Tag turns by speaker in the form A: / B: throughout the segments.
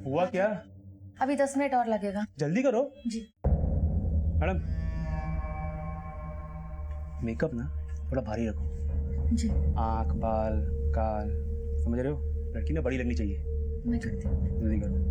A: हुआ क्या?
B: अभी 10 मिनट और लगेगा।
A: जल्दी करो
B: जी।
A: मैडम। मेकअप ना थोड़ा भारी रखो।
B: जी
A: आँख, बाल, काल, समझ रहे हो? लड़की ना बड़ी लगनी चाहिए।
B: मैं करती हूँ।
A: जल्दी करो।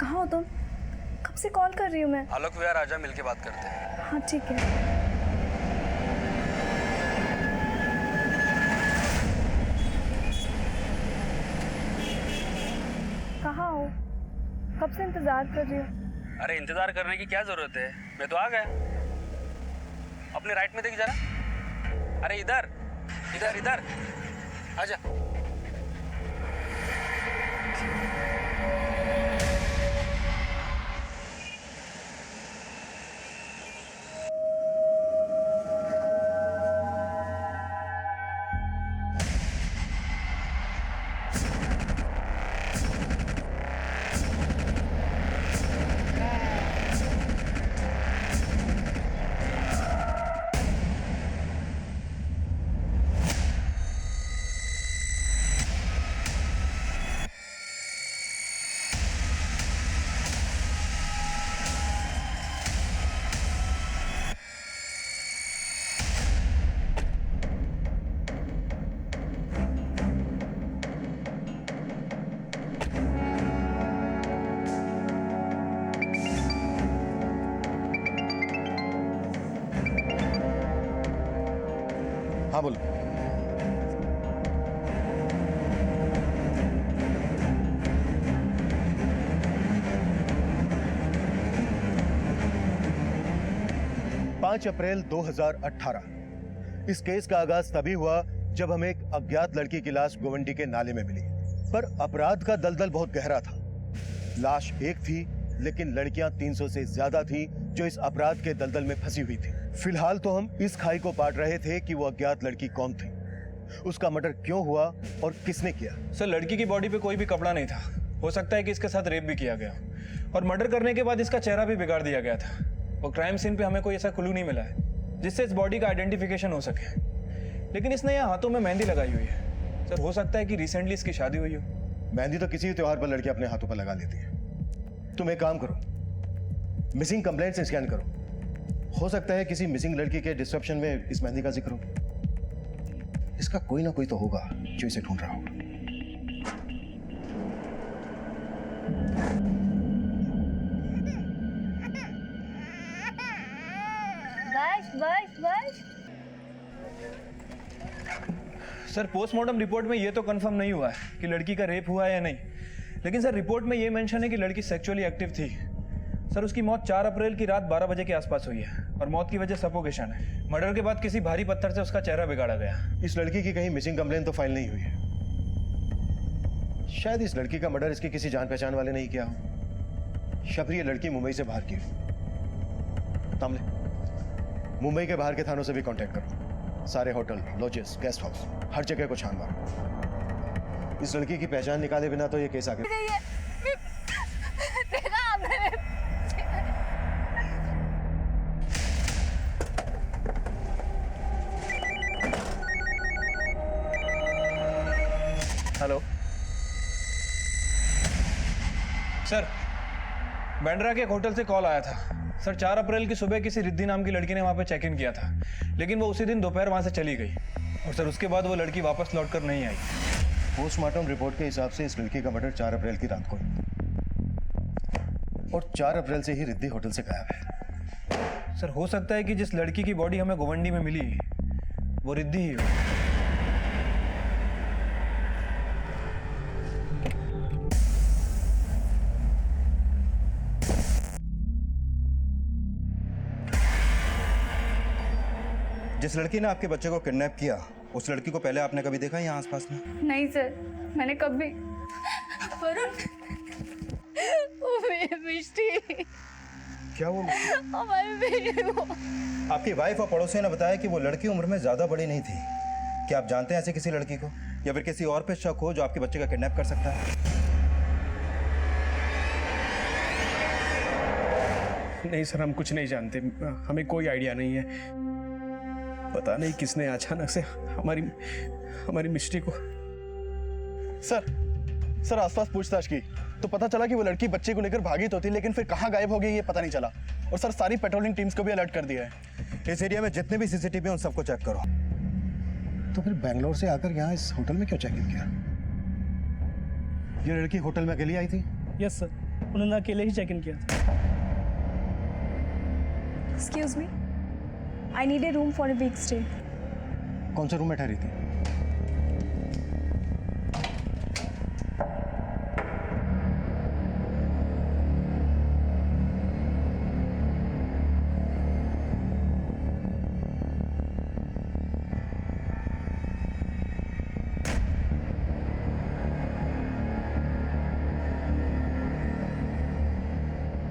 B: कहाँ हो तुम? कब से कॉल कर रही हूँ मैं।
A: आलोक विहार आजा, मिलके बात करते हैं।
B: हाँ ठीक है। कहाँ हो? कब से इंतजार कर रही हूँ।
A: अरे इंतजार करने की क्या जरूरत है, मैं तो आ गया। अपने राइट में देख जरा। अरे इधर इधर इधर आजा।
C: हाँ बोलो। पांच अप्रैल 2018 इस केस का आगाज तभी हुआ जब हमें एक अज्ञात लड़की की लाश गोवंडी के नाले में मिली। पर अपराध का दलदल बहुत गहरा था। लाश एक थी, लेकिन लड़कियां 300 से ज्यादा थी जो इस अपराध के दलदल में फंसी हुई थी। फिलहाल तो हम इस खाई को पाट रहे थे कि वो अज्ञात लड़की कौन थी, उसका मर्डर क्यों हुआ और किसने किया।
D: सर, लड़की की बॉडी पे कोई भी कपड़ा नहीं था। हो सकता है कि इसके साथ रेप भी किया गया, और मर्डर करने के बाद इसका चेहरा भी बिगाड़ दिया गया था। और क्राइम सीन पे हमें कोई ऐसा क्लू नहीं मिला है जिससे इस बॉडी का आइडेंटिफिकेशन हो सके। लेकिन इसने यहाँ हाथों में मेहंदी लगाई हुई है। सर, हो सकता है कि रिसेंटली इसकी शादी हुई हो।
C: मेहंदी तो किसी भी त्योहार पर लड़की अपने हाथों पर लगा लेती है। तुम एक काम करो, मिसिंग कंप्लेंट्स स्कैन करो। हो सकता है किसी मिसिंग लड़की के डिस्क्रिप्शन में इस मेहंदी का जिक्र हो। इसका कोई ना कोई तो होगा जो इसे ढूंढ रहा होगा।
B: बस बस बस।
D: सर, पोस्टमार्टम रिपोर्ट में ये तो कंफर्म नहीं हुआ है कि लड़की का रेप हुआ है या नहीं, लेकिन सर रिपोर्ट में ये मेंशन है कि लड़की सेक्सुअली एक्टिव थी। सर, उसकी मौत 4 अप्रैल की रात 12 बजे के आसपास हुई है, और मौत की वजह सफोकेशन है। मर्डर के बाद किसी भारी पत्थर से उसका चेहरा बिगाड़ा गया।
C: इस लड़की की कहीं मिसिंग कंप्लेंट तो फाइल नहीं हुई है। शायद इस लड़की का मर्डर इसकी किसी जान पहचान वाले नहीं किया हो। शबरी ये लड़की मुंबई से बाहर की हो। तामले, मुंबई के बाहर के थानों से भी कांटेक्ट करो। सारे होटल, लॉजेस, गेस्ट हाउस, हर जगह को छान मारो। इस लड़की की पहचान निकाले बिना तो ये केस आगे।
D: हेलो सर, बैंड्रा के एक होटल से कॉल आया था। सर, 4 अप्रैल की सुबह किसी रिद्धि नाम की लड़की ने वहां पे चेक इन किया था, लेकिन वो उसी दिन दोपहर वहां से चली गई, और सर उसके बाद वो लड़की वापस लौटकर नहीं आई।
C: पोस्टमार्टम रिपोर्ट के हिसाब से इस लड़की का मर्डर 4 अप्रैल की रात को हुआ, और 4 अप्रैल से ही रिद्धि होटल से गायब है।
D: सर, हो सकता है कि जिस लड़की की बॉडी हमें गोवंडी में मिली वो रिद्धि ही हो।
E: जिस लड़की ने आपके बच्चे को किडनैप किया, उस लड़की को पहले आपने कभी देखा यहाँ आसपास में?
B: नहीं सर, मैंने कभी। वरुण, वो मेरी मिष्टी।
E: क्या वो?
B: हमारे बेटे वो।
E: आपकी वाइफ और पड़ोसियों ने बताया कि वो लड़की उम्र में ज्यादा बड़ी नहीं थी। क्या आप जानते हैं ऐसे किसी लड़की को, या फिर किसी और पे शक हो जो आपके बच्चे का किडनैप कर सकता है?
F: नहीं सर, हम कुछ नहीं जानते। हमें कोई आइडिया नहीं है। पता नहीं किसने अचानक से हमारी मिस्टी को।
G: सर आसपास पूछताछ की तो पता चला कि वो लड़की बच्चे को लेकर भागी तो थी, लेकिन फिर कहाँ गायब हो गई ये पता नहीं चला। और सर, सारी पेट्रोलिंग टीम्स को भी अलर्ट कर दिया है।
E: इस एरिया में जितने भी सीसीटीवी हैं उन सबको चेक करो।
C: तो फिर बैंगलोर से आकर यहाँ इस होटल में क्यों चेक इन किया? ये लड़की होटल में अकेली आई थी?
F: यस सर, उन्होंने अकेले ही चेक इन किया था।
B: Excuse me, I need a room for a week stay.
C: कौन से रूम में ठहरी थी?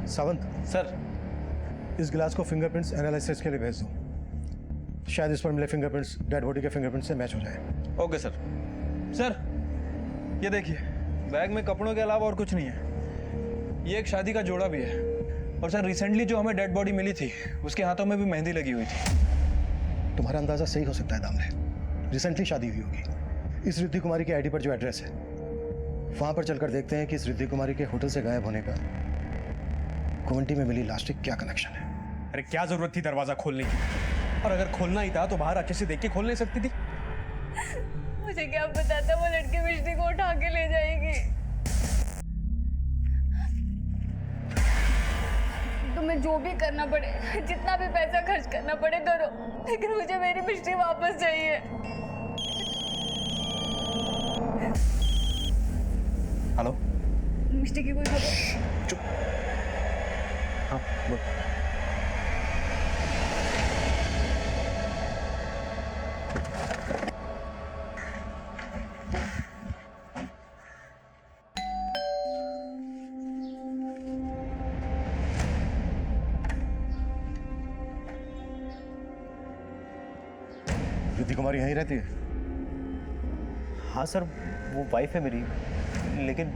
C: सावंत
D: सर,
C: इस गिलास को फिंगरप्रिंट्स एनालिसिस के लिए भेज दो। शायद इस पर मिले फिंगरप्रिंट्स डेड बॉडी के फिंगरप्रिंट्स से मैच हो जाए।
D: Okay sir. सर, ये देखिए, बैग में कपड़ों के अलावा और कुछ नहीं है। ये एक शादी का जोड़ा भी है, और सर रिसेंटली जो हमें डेड बॉडी मिली थी उसके हाथों में भी मेहंदी लगी हुई थी।
C: तुम्हारा अंदाजा सही हो सकता है दामले, रिसेंटली शादी हुई होगी। इस रिद्धि कुमारी की आईडी पर जो एड्रेस है, वहां पर चलकर देखते हैं कि इस रिद्धि कुमारी के होटल से गायब होने का गोवंडी में मिली लाश से क्या कनेक्शन है।
F: अरे क्या जरूरत थी दरवाजा खोलने की? और अगर खोलना ही था तो बाहर अच्छे से देख के खोल नहीं सकती थी?
B: मुझे क्या पता था वो लड़की मिष्टी को उठा के ले जाएगी। तुम्हें जो भी करना पड़े, जितना भी पैसा खर्च करना पड़े करो, लेकिन मुझे मेरी मिष्टी वापस चाहिए।
E: हेलो।
B: मिष्टी की कोई खबर?
E: हाँ बोल।
C: रिद्धि कुमारी यहीं रहती है?
H: हाँ सर, वो वाइफ है मेरी, लेकिन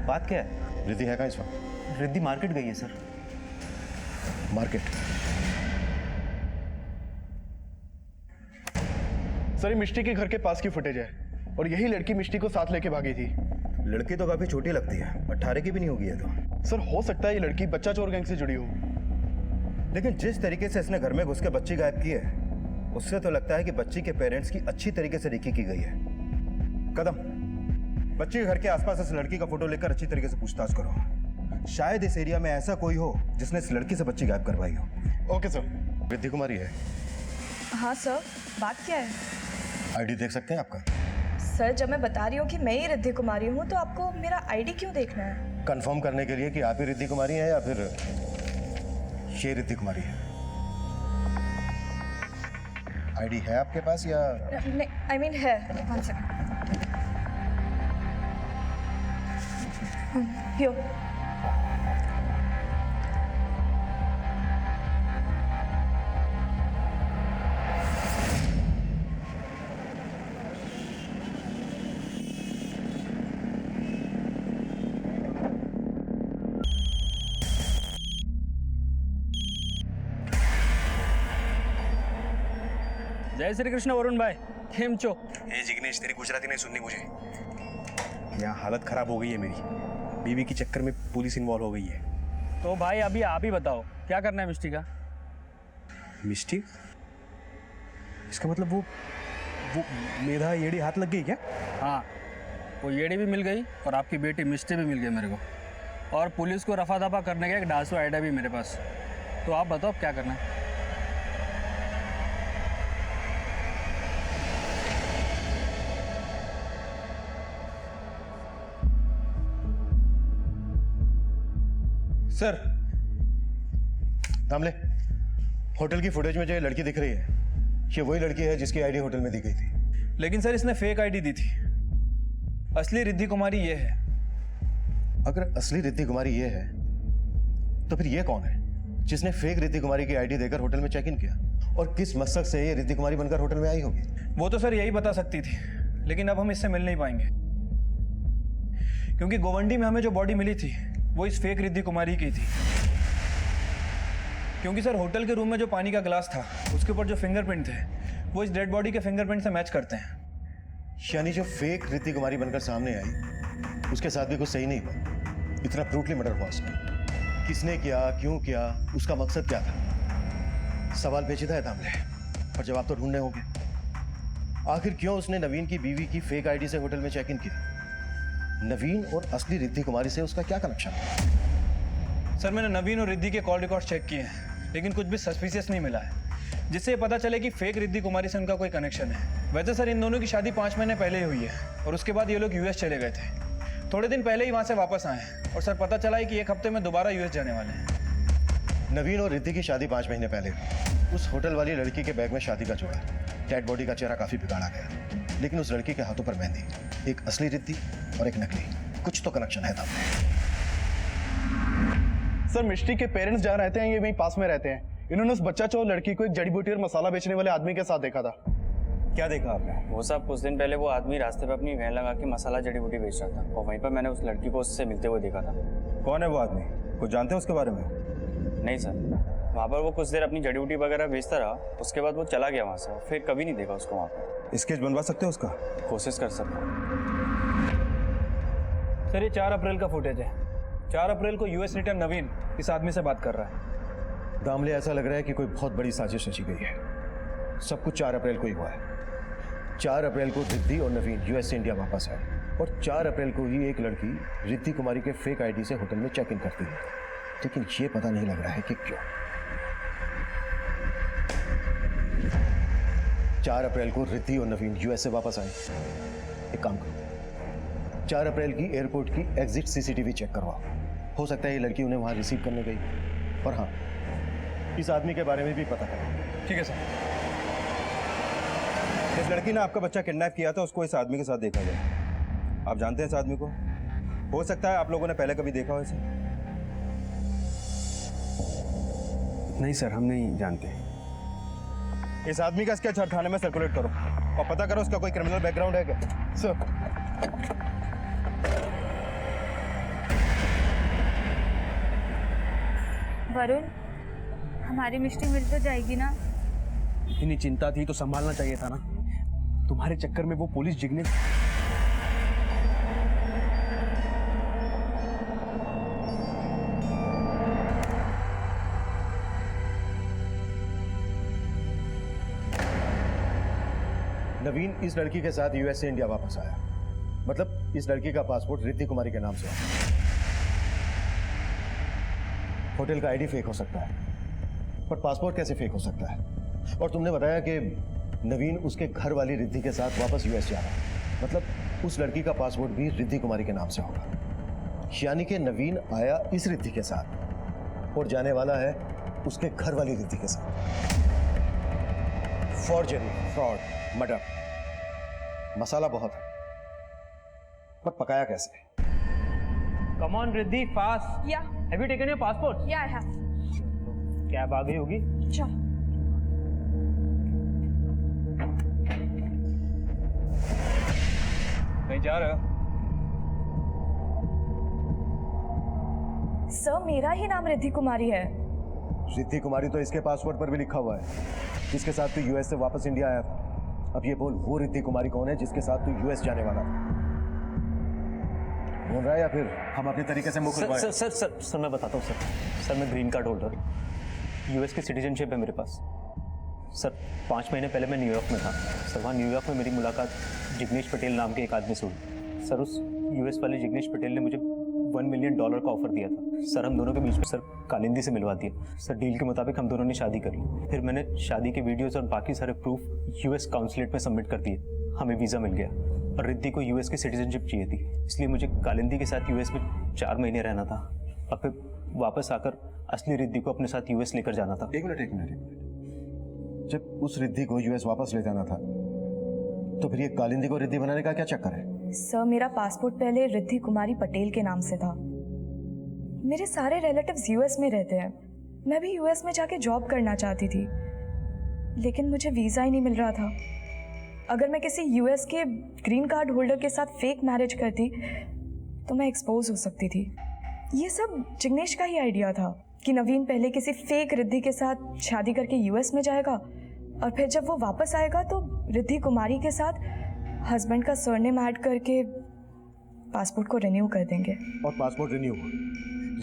H: बात क्या है?
C: रिद्धि है कहाँ इस वक्त?
H: रिद्धि मार्केट गई है सर।
C: मार्केट?
G: सर ये मिष्टी के घर के पास की फुटेज है और यही लड़की मिष्टी को साथ लेके भागी थी।
E: लड़की तो काफी छोटी लगती है, 18 की भी नहीं होगी ये तो।
G: सर हो सकता है ये लड़की बच्चा चोर गैंग से जुड़ी हो।
E: लेकिन जिस तरीके से इसने घर में घुस के बच्ची गायब की है, उससे तो लगता है कि बच्ची के पेरेंट्स की अच्छी तरीके से रेकी की गई है। कदम, बच्ची के घर के आसपास इस लड़की का फोटो लेकर अच्छी तरीके से पूछताछ करो। शायद इस एरिया में ऐसा कोई हो जिसने इस लड़की से बच्ची गायब करवाई हो।
G: Okay sir.
C: रिद्धि कुमारी है?
I: हाँ सर, बात क्या है?
C: आईडी देख सकते हैं आपका?
I: सर जब मैं बता रही हूँ कि मैं ही रिद्धि कुमारी हूँ तो आपको मेरा आईडी क्यों देखना है?
C: कंफर्म करने के लिए कि आप ही रिद्धि कुमारी हैं या फिर ये रिद्धि कुमारी है। आईडी है आपके पास या?
I: नहीं, आई मीन है। 1 सेकंड। यो।
A: जय श्री कृष्ण वरुण भाई, केम छो?
F: ए जिग्नेश, तेरी गुजराती नहीं सुननी मुझे। यहाँ हालत खराब हो गई है मेरी, बीवी के चक्कर में पुलिस इन्वॉल्व हो गई है।
A: तो भाई अभी आप ही बताओ क्या करना है मिष्टी का?
F: मिस्टी? इसका मतलब वो मेरा येड़ी हाथ लग गई क्या?
A: हाँ, वो येड़ी भी मिल गई और आपकी बेटी मिष्टी भी मिल गई मेरे को, और पुलिस को रफा दफा करने का एक डांसू आइडिया भी मेरे पास। तो आप बताओ क्या करना है?
D: सर,
C: दामले, होटल की फुटेज में जो ये लड़की दिख रही है, ये वही लड़की है जिसकी आईडी होटल में दी गई थी।
D: लेकिन सर इसने फेक आईडी दी थी। असली रिद्धि कुमारी ये है।
C: अगर असली रिद्धि कुमारी ये है तो फिर ये कौन है जिसने फेक रिद्धि कुमारी की आईडी देकर होटल में चेक इन किया, और किस मकसद से ये रिद्धि कुमारी बनकर होटल में आई होगी?
D: वो तो सर यही बता सकती थी, लेकिन अब हम इससे मिल नहीं पाएंगे, क्योंकि गोवंडी में हमें जो बॉडी मिली थी वो इस फेक रिद्धि कुमारी की थी। क्योंकि सर होटल के रूम में जो पानी का ग्लास था उसके ऊपर जो फिंगरप्रिंट थे वो इस डेड बॉडी के फिंगरप्रिंट से मैच करते हैं।
C: यानी जो फेक रिद्धि कुमारी बनकर सामने आई उसके साथ भी कुछ सही नहीं हुआ। इतना ब्रूटली मर्डर हुआ उसका। किसने किया, क्यों किया, उसका मकसद क्या था? सवाल पेचीदा है दामले, पर जवाब तो ढूंढने होंगे। आखिर क्यों उसने नवीन की बीवी की फेक आईडी से होटल में चेक इन किया? नवीन और असली रिद्धि कुमारी से उसका क्या कनेक्शन है?
D: सर मैंने नवीन और रिद्धि के कॉल रिकॉर्ड चेक किए हैं, लेकिन कुछ भी सस्पिशियस नहीं मिला है जिससे ये पता चले कि फेक रिद्धि कुमारी से उनका कोई कनेक्शन है। वैसे सर इन दोनों की शादी 5 महीने पहले ही हुई है और उसके बाद ये लोग यूएस चले गए थे। थोड़े दिन पहले ही वहाँ से वापस आए हैं और सर पता चला है कि 1 हफ्ते में दोबारा यूएस जाने वाले हैं।
C: नवीन और रिद्धि की शादी 5 महीने पहले हुई। उस होटल वाली लड़की के बैग में शादी का जोड़ा, डेड बॉडी का चेहरा काफी बिगाड़ा गया, लेकिन उस लड़की के हाथों पर मेहंदी, एक असली रिद्धि और एक नकली। कुछ तो कनेक्शन है दामले।
G: सर मिष्टी के पेरेंट्स जहाँ रहते हैं ये वहीं पास में रहते हैं। इन्होंने उस बच्चा चोर लड़की को एक जड़ी बूटी और मसाला बेचने वाले आदमी के साथ देखा था।
E: क्या देखा आपने?
J: वो साहब कुछ दिन पहले वो आदमी रास्ते पे अपनी वैन लगा के मसाला जड़ी बूटी बेच रहा था और वहीं पर मैंने उस लड़की को उससे मिलते हुए देखा था।
E: कौन है वो आदमी? कुछ जानते हैं उसके बारे में?
J: नहीं सर, वहाँ पर वो कुछ देर अपनी जड़ी बूटी वगैरह बेचता रहा, उसके बाद वो चला गया वहाँ से, फिर कभी नहीं देखा उसको वहाँ पर।
E: स्केच बनवा सकते हो उसका?
J: कोशिश कर सकता हूँ।
D: सर ये 4 अप्रैल का फुटेज है। 4 अप्रैल को यूएस रिटर्न नवीन इस आदमी से बात कर रहा है।
C: दामले, ऐसा लग रहा है कि कोई बहुत बड़ी साजिश रची गई है। सब कुछ 4 अप्रैल को ही हुआ है। 4 अप्रैल को रिद्धि और नवीन यूएस से इंडिया वापस आए और 4 अप्रैल को ही एक लड़की रिद्धि कुमारी के फेक आईडी से होटल में चेक इन करती है। लेकिन ये पता नहीं लग रहा है कि क्यों। 4 अप्रैल को रिद्धि और नवीन यूएस से वापस आए। एक काम करो, 4 अप्रैल की एयरपोर्ट की एग्जिट सीसीटीवी चेक करवाओ। हो सकता है ये लड़की उन्हें वहां रिसीव करने गई। और हाँ, इस आदमी के बारे में भी पता करो।
D: ठीक है सर।
E: इस लड़की ने आपका बच्चा किडनैप किया था, उसको इस आदमी के साथ देखा गया। आप जानते हैं इस आदमी को? हो सकता है आप लोगों ने पहले कभी देखा हो इसे।
F: नहीं सर, हम नहीं जानते।
E: इस आदमी का स्केच हर थाने में सर्कुलेट करो और पता करो उसका कोई क्रिमिनल बैकग्राउंड है क्या।
G: सर,
B: वरुण, हमारी मिष्टी मिल तो जाएगी ना?
F: इतनी चिंता थी तो संभालना चाहिए था ना। तुम्हारे चक्कर में वो पुलिस जिग्नेश।
C: नवीन इस लड़की के साथ यूएस से इंडिया वापस आया। मतलब इस लड़की का पासपोर्ट रिद्धि कुमारी के नाम से है। होटल का आईडी फेक हो सकता है, पर पासपोर्ट कैसे फेक हो सकता है? और तुमने बताया कि नवीन उसके घर वाली रिद्धि के साथ वापस यूएस जा रहा है। मतलब उस लड़की का पासपोर्ट भी रिद्धि कुमारी के नाम से होगा। यानी कि नवीन आया इस रिद्धि के साथ और जाने वाला है उसके घर वाली रिद्धि के साथ। फॉर्जरी, फ्रॉड, मर्डर, मसाला बहुत है, पर पकाया कैसे?
J: Come on Riddhi, fast.
I: या
J: have you taken your passport?
I: या आई हैव।
J: कैब आ गई होगी।
I: चलो।
D: कहीं जा रहे हो?
I: सर, मेरा ही नाम रिद्धि कुमारी है।
C: रिद्धि कुमारी तो इसके पासपोर्ट पर भी लिखा हुआ है, जिसके साथ तू यूएस से वापस इंडिया आया था। अब ये बोल, वो रिद्धि कुमारी कौन है जिसके साथ तू यूएस जाने वाला था? बोल रहा है या फिर हम अपने तरीके से मुंह खुलवाएं?
H: सर मैं बताता हूँ सर मैं ग्रीन कार्ड होल्डर, यूएस की सिटीजनशिप है मेरे पास। सर 5 महीने पहले मैं न्यूयॉर्क में था। सर वहाँ न्यूयॉर्क में मेरी मुलाकात जिग्नेश पटेल नाम के एक आदमी से हुई। सर उस यूएस वाले जिग्नेश पटेल ने मुझे $1 मिलियन का ऑफर दिया था। सर हम दोनों के बीच में सर कालिंदी से मिलवा दिया। सर डील के मुताबिक हम दोनों ने शादी कर ली। फिर मैंने शादी के वीडियोस और बाकी सारे प्रूफ यूएस काउंसलेट में सबमिट कर दिए। हमें वीज़ा मिल गया और रिद्धि को यूएस की सिटीजनशिप चाहिए थी, इसलिए मुझे कालिंदी के साथ यूएस में 4 महीने रहना था और फिर वापस आकर असली रिद्धि को अपने साथ यूएस लेकर जाना था।
C: एक मिनट। जब उस रिद्धि को यूएस वापस ले जाना था तो फिर ये कालिंदी को रिद्धि बनाने का क्या चक्कर है?
I: सर, मेरा पासपोर्ट पहले रिद्धि कुमारी पटेल के नाम से था। मेरे सारे रिलेटिव्स यूएस में रहते हैं। मैं भी यूएस में जाके जॉब करना चाहती थी, लेकिन मुझे वीज़ा ही नहीं मिल रहा था। अगर मैं किसी यूएस के ग्रीन कार्ड होल्डर के साथ फेक मैरिज करती तो मैं एक्सपोज हो सकती थी। ये सब जिग्नेश का ही आइडिया था कि नवीन पहले किसी फेक रिद्धि के साथ शादी करके यूएस में जाएगा और फिर जब वो वापस आएगा तो रिद्धि कुमारी के साथ हस्बैंड का सरनेम ऐड करके पासपोर्ट को रिन्यू कर देंगे।
C: और पासपोर्ट रिन्यू हुआ,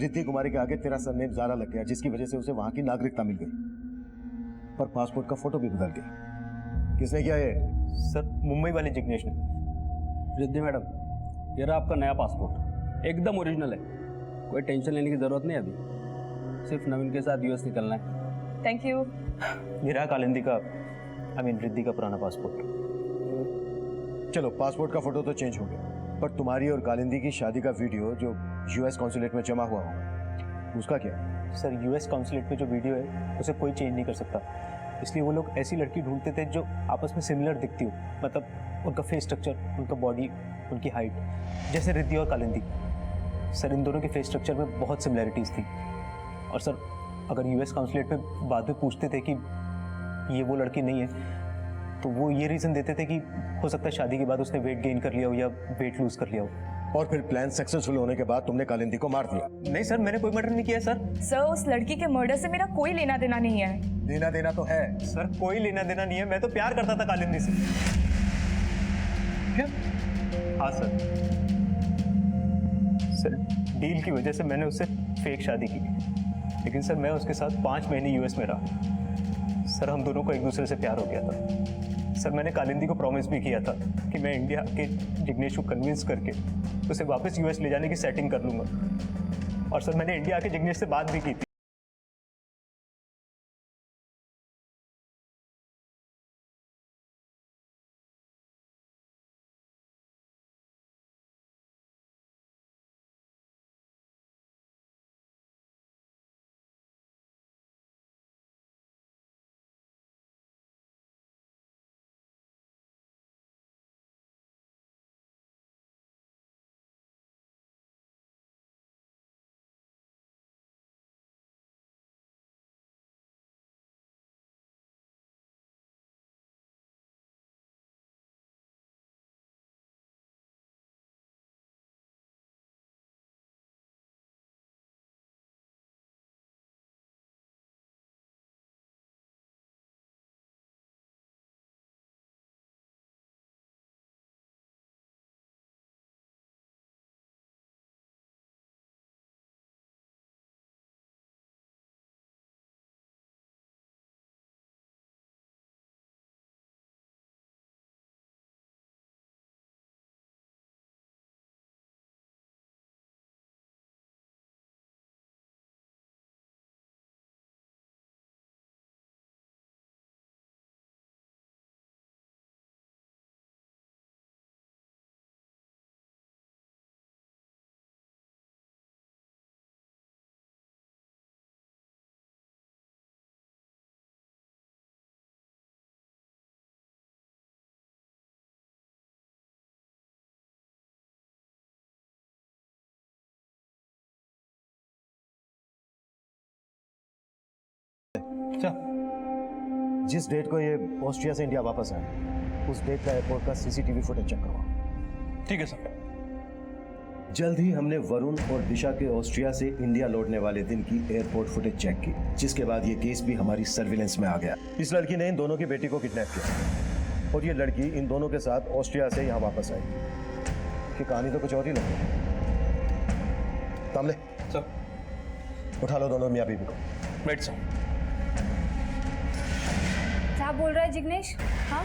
C: रिद्धि कुमारी के आगे तेरा सरनेम ज़ारा लग गया, जिसकी वजह से उसे वहां की नागरिकता मिल गई, पर पासपोर्ट का फोटो भी बदल गया। किसने किया ये?
H: सर मुंबई वाले जिग्नेश ने।
A: रिद्धि मैडम, ये रहा आपका नया पासपोर्ट, एकदम ओरिजिनल है। कोई टेंशन लेने की ज़रूरत नहीं अभी, सिर्फ नवीन के साथ यूएस निकलना है।
I: Thank you.
H: ये रहा कालिंदी का, रिद्धि का पुराना पासपोर्ट।
C: चलो, पासपोर्ट का फोटो तो चेंज हो गया, पर तुम्हारी और कालिंदी की शादी का वीडियो जो यूएस कॉन्सुलेट में जमा हुआ होगा, उसका क्या?
H: सर यूएस काउंसलेट पे जो वीडियो है उसे कोई चेंज नहीं कर सकता, इसलिए वो लोग ऐसी लड़की ढूंढते थे जो आपस में सिमिलर दिखती हो, मतलब उनका फेस स्ट्रक्चर, उनका बॉडी, उनकी हाइट, जैसे रिद्धि और कालिंदी। सर इन दोनों के फेस स्ट्रक्चर में बहुत सिमिलैरिटीज़ थी। और सर अगर यूएस काउंसलेट में बाद में पूछते थे कि ये वो लड़की नहीं है, तो वो ये रीज़न देते थे कि हो सकता है शादी के बाद उसने वेट गेन कर लिया हो या वेट लूज कर लिया हो।
C: और फिर प्लान सक्सेसफुल होने के बाद तुमने कालिंदी को मार दिया?
H: नहीं सर, मैंने कोई मर्डर नहीं किया सर।
I: सर, उस लड़की के मर्डर से मेरा कोई लेना देना नहीं है।
C: लेना देना तो है
H: सर, कोई लेना देना नहीं है। मैं तो प्यार करता था कालिंदी से।
C: क्या?
H: हाँ सर। सर डील की वजह से मैंने उससे फेक शादी की, लेकिन सर मैं उसके साथ 5 महीने यूएस में रहा। सर हम दोनों को एक दूसरे से प्यार हो गया था। सर मैंने कालिंदी को प्रॉमिस भी किया था कि मैं इंडिया के जिग्नेश को कन्विंस करके उसे वापस यूएस ले जाने की सेटिंग कर लूँगा। और सर मैंने इंडिया आके जिग्नेश से बात भी की थी।
C: जिस डेट को ये ऑस्ट्रिया से इंडिया वापस आए उस डेट का एयरपोर्ट का सीसीटीवी फुटेज चेक करवाओ।
D: ठीक है सर।
C: जल्द ही हमने वरुण और दिशा के ऑस्ट्रिया से इंडिया लौटने वाले दिन की एयरपोर्ट फुटेज चेक की, जिसके बाद ये केस भी हमारी सर्विलेंस में आ गया। इस लड़की ने इन दोनों की बेटी को किडनैप किया और ये लड़की इन दोनों के साथ ऑस्ट्रिया से यहाँ वापस आई। कि कहानी तो कुछ और ही लगी। तामले
D: सर।
C: उठा लो दोनों मियाँ बीबी को।
D: Wait sir.
B: क्या बोल रहा है जिग्नेश? हाँ,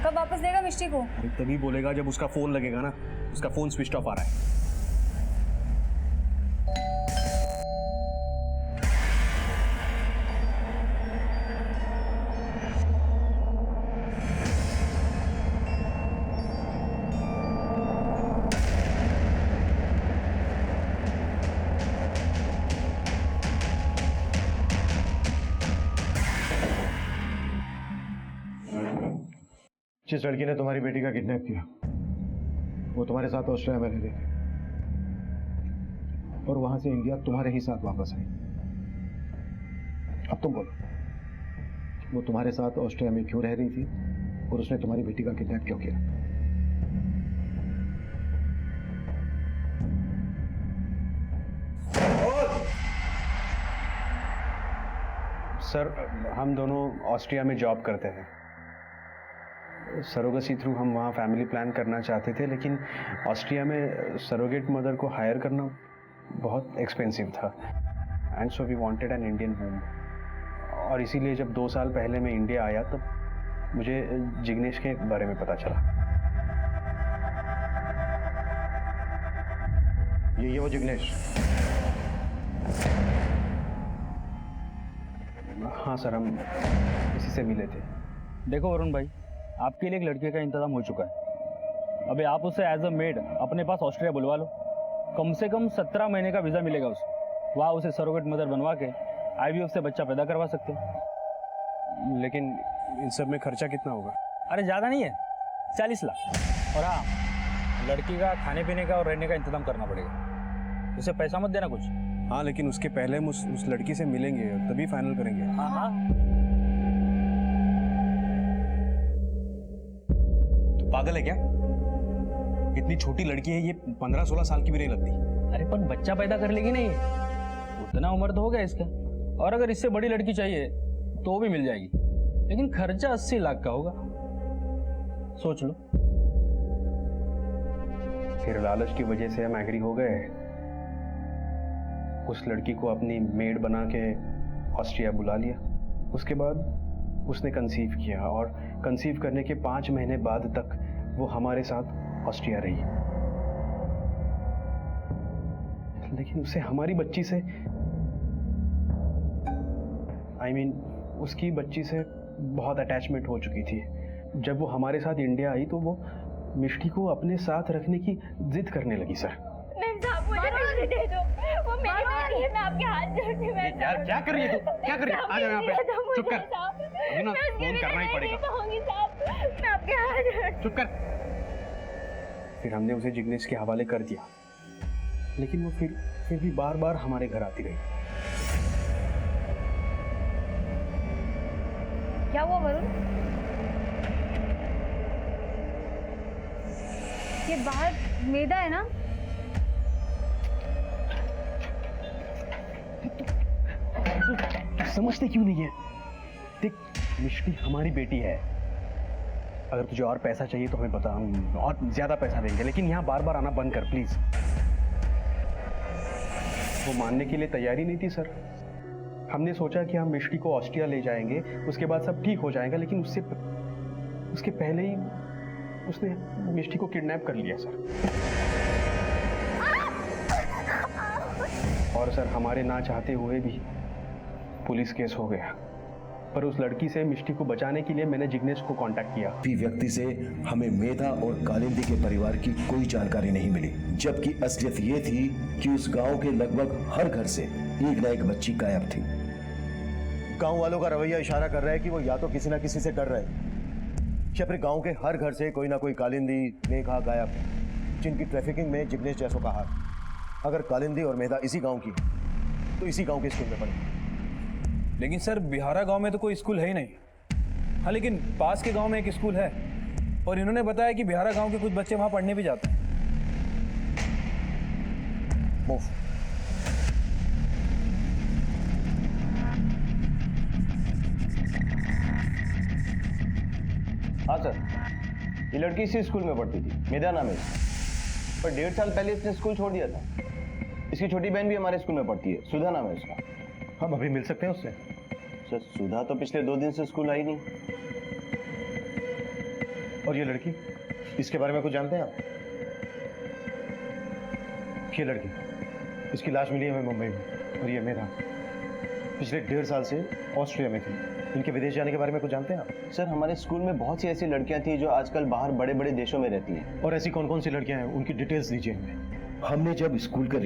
B: कब वापस देगा मिष्टी को?
F: तभी बोलेगा जब उसका फोन लगेगा ना। उसका फोन स्विच ऑफ आ रहा है।
C: जिस लड़की ने तुम्हारी बेटी का किडनैप किया वो तुम्हारे साथ ऑस्ट्रेलिया में रह रही थी और वहां से इंडिया तुम्हारे ही साथ वापस आई। अब तुम बोलो, वो तुम्हारे साथ ऑस्ट्रेलिया में क्यों रह रही थी और उसने तुम्हारी बेटी का किडनैप क्यों किया?
F: सर हम दोनों ऑस्ट्रिया में जॉब करते हैं। सरोगेसी थ्रू हम वहाँ फैमिली प्लान करना चाहते थे, लेकिन ऑस्ट्रिया में सरोगेट मदर को हायर करना बहुत एक्सपेंसिव था and so we wanted an Indian home. और इसीलिए जब 2 साल पहले मैं इंडिया आया तब मुझे जिग्नेश के बारे में पता चला।
C: ये वो जिग्नेश?
F: हाँ सर, हम इसी से मिले थे।
A: देखो वरुण भाई, आपके लिए एक लड़के का इंतजाम हो चुका है। अभी आप उसे एज अ मेड अपने पास ऑस्ट्रिया बुलवा लो। कम से कम 17 महीने का वीज़ा मिलेगा उसे। वहाँ उसे सरोगेट मदर बनवा के IVF से बच्चा पैदा करवा सकते हो।
F: लेकिन इन सब में खर्चा कितना होगा?
A: अरे ज़्यादा नहीं है, 40 लाख। और हाँ, लड़की का खाने पीने का और रहने का इंतजाम करना पड़ेगा। उसे पैसा मत देना कुछ।
F: हाँ, लेकिन उसके पहले हम उस लड़की से मिलेंगे तभी फाइनल करेंगे।
A: हाँ हाँ।
F: तो पागल है क्या? इतनी छोटी लड़की है ये, 15-16 साल की भी नहीं लगती।
A: अरे पर बच्चा पैदा कर लेगी नहीं, उतना उम्र तो हो गया इसका। और अगर इससे बड़ी लड़की चाहिए तो भी मिल जाएगी, लेकिन खर्चा 80 लाख का होगा। सोच लो।
F: फिर लालच की वजह से हम एग्री हो गए। उस लड़की को अपनी मेड बना के ऑस्ट्रिया बुला लिया। उसके बाद उसने कंसीव किया और कंसीव करने के 5 महीने बाद तक वो हमारे साथ ऑस्ट्रिया रही। लेकिन उसे हमारी बच्ची से उसकी बच्ची से बहुत अटैचमेंट हो चुकी थी। जब वो हमारे साथ इंडिया आई तो वो मिष्टी को अपने साथ रखने की जिद करने लगी सर।
B: नहीं साहब, मुझे मिष्टी दे दो, वो मेरी बेटी है, मैं आपके हाथ जोड़ती हूँ।
F: यार क्या कर रही है तू? क्या कर रही है? आ जा यहाँ पे। चुप कर। अभी ना फोन करना ही पड़ेगा।
B: मैं आपके हाथ जोड़ती
F: चुप कर। फिर हमने उसे जिग्नेश के हवाले कर दिया, लेकिन वो फिर भी बार बार हमारे घर आती रही।
B: क्या हुआ वरुण? ये बाहर मेधा है ना?
F: तू समझते क्यों नहीं है? देख, मिष्टी हमारी बेटी है। अगर तुझे और पैसा चाहिए तो हमें बता, हम और ज्यादा पैसा देंगे, लेकिन यहाँ बार बार आना बंद कर प्लीज। वो मानने के लिए तैयारी नहीं थी सर। हमने सोचा कि हम मिष्टी को ऑस्ट्रिया ले जाएंगे, उसके बाद सब ठीक हो जाएगा, लेकिन उसके पहले ही उसने मिष्टी को किडनैप कर लिया सर। और सर हमारे ना चाहते हुए भी पुलिस केस हो गया। पर उस लड़की से मिष्टी को बचाने के लिए मैंने जिग्नेश को कांटेक्ट किया।
K: भी व्यक्ति से हमें मेधा और कालिंदी के परिवार की कोई जानकारी नहीं मिली, जबकि असलियत ये थी कि उस गांव के लगभग हर घर से एक ना एक बच्ची गायब थी।
C: गांव वालों का रवैया इशारा कर रहा है कि वो या तो किसी ना किसी से डर रहे हैं, या फिर गांव के हर घर से कोई ना कोई कालिंदी, मेघा गायब है, जिनकी ट्रैफिकिंग में जिग्नेश जैसों का हाथ। अगर कालिंदी और मेधा इसी गांव की तो इसी गांव के स्कूल में पढ़े।
D: लेकिन सर बिहारा गांव में तो कोई स्कूल है ही नहीं। हाँ, लेकिन पास के गांव में एक स्कूल है, और इन्होंने बताया कि बिहारा गांव के कुछ बच्चे वहां पढ़ने भी जाते हैं।
C: मूव।
L: हाँ सर, ये लड़की इसी स्कूल में पढ़ती थी, मेधा नाम है इसका। पर 1.5 साल पहले इसने स्कूल छोड़ दिया था। इसकी छोटी बहन भी हमारे स्कूल में पढ़ती है, सुधा नाम है उसका।
C: हम अभी मिल सकते हैं उससे?
L: सर सुधा तो पिछले 2 दिन से स्कूल आई नहीं।
C: और ये लड़की, इसके बारे में कुछ जानते हैं आप? ये लड़की, इसकी लाश मिली हमें मुंबई में। और ये मेधा पिछले 1.5 साल से ऑस्ट्रिया में थी। इनके विदेश जाने के बारे में कुछ जानते हैं आप?
L: सर हमारे स्कूल में बहुत सी ऐसी लड़कियां थी जो आजकल बाहर बड़े बड़े देशों में रहती हैं।
C: और ऐसी कौन कौन सी लड़कियां हैं, उनकी डिटेल्स दीजिए हमें।
K: हमने जब स्कूल का